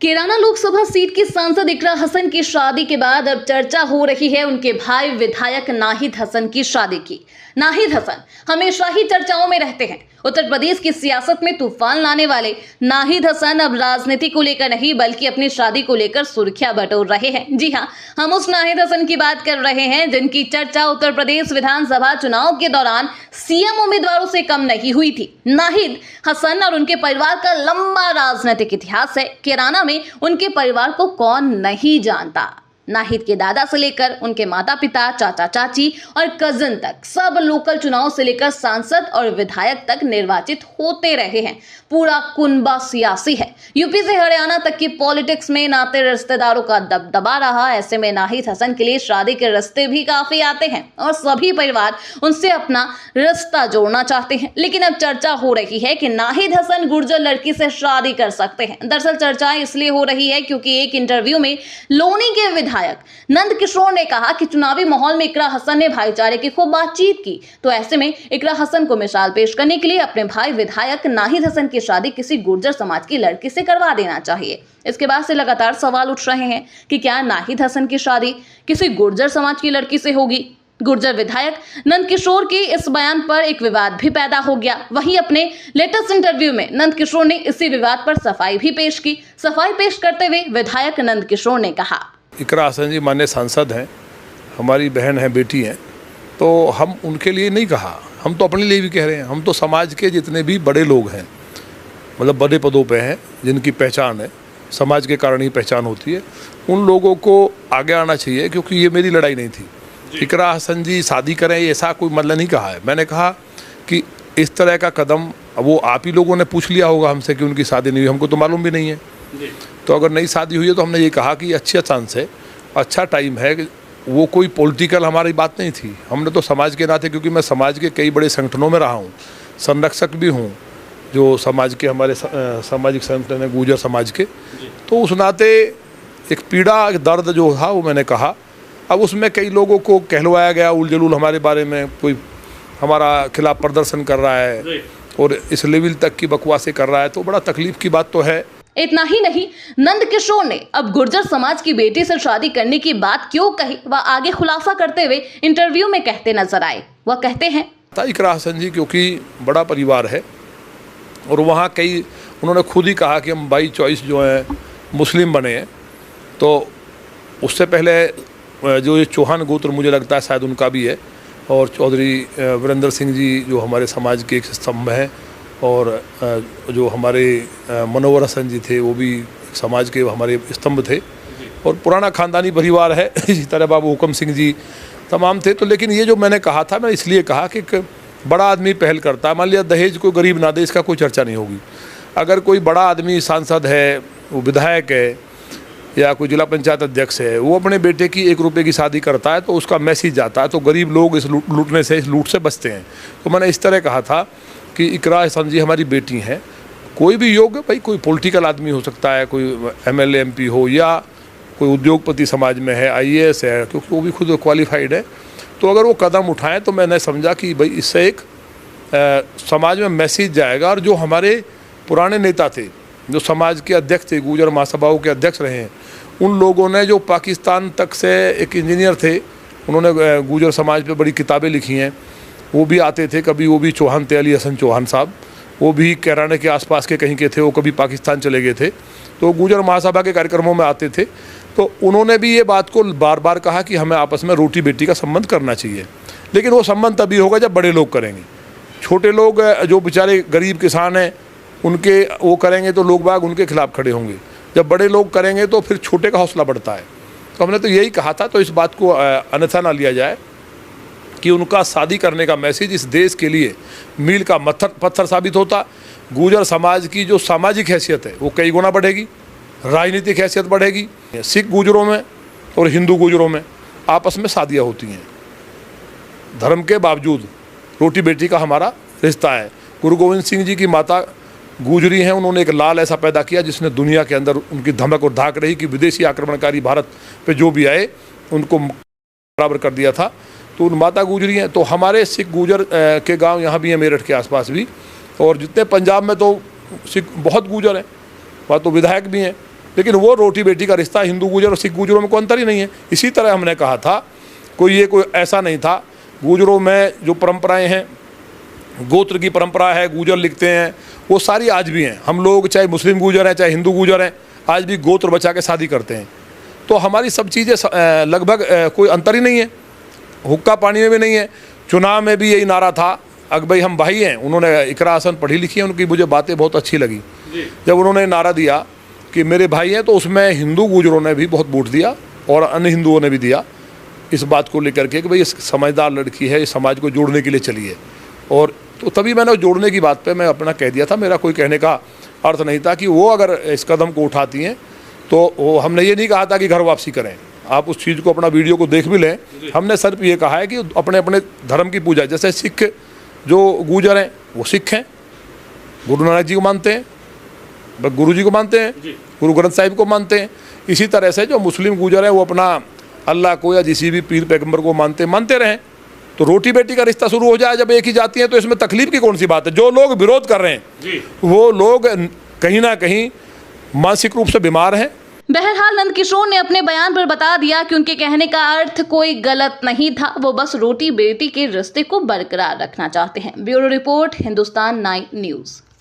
Kairana Lok Sabha seat की सांसद इकरा हसन की शादी के बाद अब चर्चा हो रही है उनके भाई विधायक नाहिद हसन की शादी की। नाहिद हसन हमेशा ही चर्चाओं में रहते हैं। उत्तर प्रदेश की सियासत में तूफान लाने वाले नाहिद हसन अब राजनीति को लेकर नहीं बल्कि अपनी शादी को लेकर सुर्खियां बटोर रहे हैं। जी हां, हम उस नाहिद हसन की बात कर रहे हैं जिनकी चर्चा उत्तर प्रदेश विधानसभा चुनाव के दौरान सीएम उम्मीदवारों से कम नहीं हुई थी। नाहिद हसन और उनके परिवार का लंबा राजनीतिक इतिहास है। कैराना में उनके परिवार को कौन नहीं जानता। नाहिद के दादा से लेकर उनके माता पिता, चाचा चाची और कजिन तक सब लोकल चुनाव से लेकर सांसद और विधायक तक निर्वाचित होते रहे हैं। पूरा कुनबा सियासी है। यूपी से हरियाणा तक की पॉलिटिक्स में नाते रिश्तेदारों का दबदबा रहा। ऐसे में नाहिद हसन के लिए शादी के रिश्ते भी काफी आते हैं और सभी परिवार उनसे अपना रिश्ता जोड़ना चाहते हैं। लेकिन अब चर्चा हो रही है कि नाहिद हसन गुर्जर लड़की से शादी कर सकते हैं। दरअसल चर्चा इसलिए हो रही है क्योंकि एक इंटरव्यू में लोनी के विधायक नंद किशोर ने कहा कि चुनावी माहौल में इकरा हसन ने भाईचारे की खूब बातचीत की। तो ऐसे में इकरा हसन को मिसाल पेश करने के लिए अपने भाई विधायक नाहिद हसन की शादी किसी गुर्जर समाज की लड़की से करवा देना चाहिए। इसके बाद से लगातार सवाल उठ रहे हैं कि क्या नाहिद हसन की शादी किसी गुर्जर समाज की लड़की से होगी। गुर्जर विधायक नंद किशोर के इस बयान पर एक विवाद भी पैदा हो गया। वहीं अपने लेटेस्ट इंटरव्यू में नंद किशोर ने इसी विवाद पर सफाई भी पेश की। सफाई पेश करते हुए विधायक नंद किशोर ने कहा, इकरा हसन जी माननीय सांसद हैं, हमारी बहन है, बेटी हैं, तो हम उनके लिए नहीं कहा, हम तो अपने लिए भी कह रहे हैं। हम तो समाज के जितने भी बड़े लोग हैं, मतलब बड़े पदों पे हैं, जिनकी पहचान है, समाज के कारण ही पहचान होती है, उन लोगों को आगे आना चाहिए। क्योंकि ये मेरी लड़ाई नहीं थी। इकरा हसन जी शादी करें ऐसा कोई मतलब नहीं कहा है। मैंने कहा कि इस तरह का कदम वो आप ही लोगों ने पूछ लिया होगा हमसे कि उनकी शादी नहीं हुई, हमको तो मालूम भी नहीं है। तो अगर नई शादी हुई है तो हमने ये कहा कि अच्छा चांस है, अच्छा टाइम है। वो कोई पॉलिटिकल हमारी बात नहीं थी। हमने तो समाज के नाते, क्योंकि मैं समाज के कई बड़े संगठनों में रहा हूँ, संरक्षक भी हूँ, जो समाज के हमारे सामाजिक संगठन है गुर्जर समाज के, तो उस नाते एक पीड़ा, एक दर्द जो था वो मैंने कहा। अब उसमें कई लोगों को कहलवाया गया उलझुल हमारे बारे में, कोई हमारा खिलाफ प्रदर्शन कर रहा है और इस लेवल तक की बकवासें कर रहा है, तो बड़ा तकलीफ की बात तो है। इतना ही नहीं, नंद किशोर ने अब गुर्जर समाज की बेटी से शादी करने की बात क्यों कही, वह आगे खुलासा करते हुए इंटरव्यू में कहते नजर आए। वह कहते हैं, इकरा हसन जी क्योंकि बड़ा परिवार है और वहाँ कई, उन्होंने खुद ही कहा कि हम बाई चॉइस जो है मुस्लिम बने हैं। तो उससे पहले जो ये चौहान गोत्र मुझे लगता है शायद उनका भी है, और चौधरी वीरेंद्र सिंह जी जो हमारे समाज के एक स्तंभ हैं, और जो हमारे मनोवर हसन जी थे वो भी समाज के हमारे स्तंभ थे, और पुराना खानदानी परिवार है। इसी तरह बाबू हुकम सिंह जी तमाम थे। तो लेकिन ये जो मैंने कहा था, मैं इसलिए कहा कि बड़ा आदमी पहल करता है। मान लिया दहेज कोई गरीब ना दे, इसका कोई चर्चा नहीं होगी। अगर कोई बड़ा आदमी सांसद है, वो विधायक है या कोई जिला पंचायत अध्यक्ष है, वो अपने बेटे की 1 रुपये की शादी करता है तो उसका मैसेज जाता है, तो गरीब लोग इस लूटने से, इस लूट से बचते हैं। तो मैंने इस तरह कहा था कि इकरा हसन जी हमारी बेटी हैं। कोई भी योग्य, भाई कोई पॉलिटिकल आदमी हो सकता है, कोई MLA MP हो, या कोई उद्योगपति समाज में है, IAS है, क्योंकि वो भी खुद क्वालिफाइड है। तो अगर वो कदम उठाएं तो मैंने समझा कि भाई इससे एक समाज में मैसेज जाएगा। और जो हमारे पुराने नेता थे, जो समाज के अध्यक्ष थे, गुर्जर महासभाओं के अध्यक्ष रहे हैं, उन लोगों ने, जो पाकिस्तान तक से एक इंजीनियर थे, उन्होंने गुर्जर समाज पे बड़ी किताबें लिखी हैं, वो भी आते थे कभी। वो भी चौहान थे, अली हसन चौहान साहब, वो भी कैराना के आसपास के कहीं के थे, वो कभी पाकिस्तान चले गए थे, तो गुर्जर महासभा के कार्यक्रमों में आते थे। तो उन्होंने भी ये बात को बार बार कहा कि हमें आपस में रोटी बेटी का संबंध करना चाहिए। लेकिन वो संबंध तभी होगा जब बड़े लोग करेंगे। छोटे लोग जो बेचारे गरीब किसान हैं, उनके वो करेंगे तो लोग बाग उनके खिलाफ खड़े होंगे। जब बड़े लोग करेंगे तो फिर छोटे का हौसला बढ़ता है। तो हमने तो यही कहा था। तो इस बात को अन्यथा ना लिया जाए कि उनका शादी करने का मैसेज इस देश के लिए मील का पत्थर साबित होता। गुर्जर समाज की जो सामाजिक हैसियत है वो कई गुना बढ़ेगी, राजनीतिक हैसियत बढ़ेगी। सिख गुर्जरों में और हिंदू गुर्जरों में आपस में शादियाँ होती हैं, धर्म के बावजूद रोटी बेटी का हमारा रिश्ता है। गुरु गोविंद सिंह जी की माता गुजरी हैं, उन्होंने एक लाल ऐसा पैदा किया जिसने दुनिया के अंदर उनकी धमक और धाक रही कि विदेशी आक्रमणकारी भारत पे जो भी आए उनको बराबर कर दिया था। तो उन माता गुजरी हैं। तो हमारे सिख गुजर के गांव यहाँ भी हैं, मेरठ के आसपास भी, और जितने पंजाब में तो सिख बहुत गुजर हैं, वहाँ तो विधायक भी हैं। लेकिन वो रोटी बेटी का रिश्ता हिंदू गुजर और सिख गुजरों में कोई अंतर ही नहीं है। इसी तरह हमने कहा था कोई ऐसा नहीं था। गुजरों में जो परंपराएं हैं, गोत्र की परंपरा है, गुजर लिखते हैं, वो सारी आज भी हैं। हम लोग चाहे मुस्लिम गुजर हैं चाहे हिंदू गुजर हैं, आज भी गोत्र बचा के शादी करते हैं। तो हमारी सब चीज़ें लगभग कोई अंतर ही नहीं है। हुक्का पानी में भी नहीं है। चुनाव में भी यही नारा था अगर भाई हम भाई हैं। उन्होंने इकरा हसन पढ़ी लिखी है, उनकी मुझे बातें बहुत अच्छी लगी। जब उन्होंने नारा दिया कि मेरे भाई हैं, तो उसमें हिंदू गुजरों ने भी बहुत वोट दिया और अन्य हिंदुओं ने भी दिया, इस बात को लेकर के कि भाई समझदार लड़की है, इस समाज को जोड़ने के लिए चली है। और तो तभी मैंने जोड़ने की बात पे मैं अपना कह दिया था। मेरा कोई कहने का अर्थ नहीं था कि वो अगर इस कदम को उठाती हैं तो वो, हमने ये नहीं कहा था कि घर वापसी करें। आप उस चीज़ को अपना वीडियो को देख भी लें। हमने सिर्फ ये कहा है कि अपने अपने धर्म की पूजा, जैसे सिख जो गुजर हैं वो सिख हैं, गुरु नानक जी को मानते हैं, गुरु जी को मानते हैं, गुरु ग्रंथ साहिब को मानते हैं। इसी तरह से जो मुस्लिम गुजर हैं वो अपना अल्लाह को या किसी भी पीर पैगंबर को मानते रहें। तो रोटी बेटी का रिश्ता शुरू हो जाए जब एक ही जाती है, तो इसमें तकलीफ की कौन सी बात है। जो लोग विरोध कर रहे हैं वो लोग कहीं ना कहीं मानसिक रूप से बीमार हैं। बहरहाल नंदकिशोर ने अपने बयान पर बता दिया कि उनके कहने का अर्थ कोई गलत नहीं था, वो बस रोटी बेटी के रिश्ते को बरकरार रखना चाहते हैं। Bureau report, Hindustan 9 news.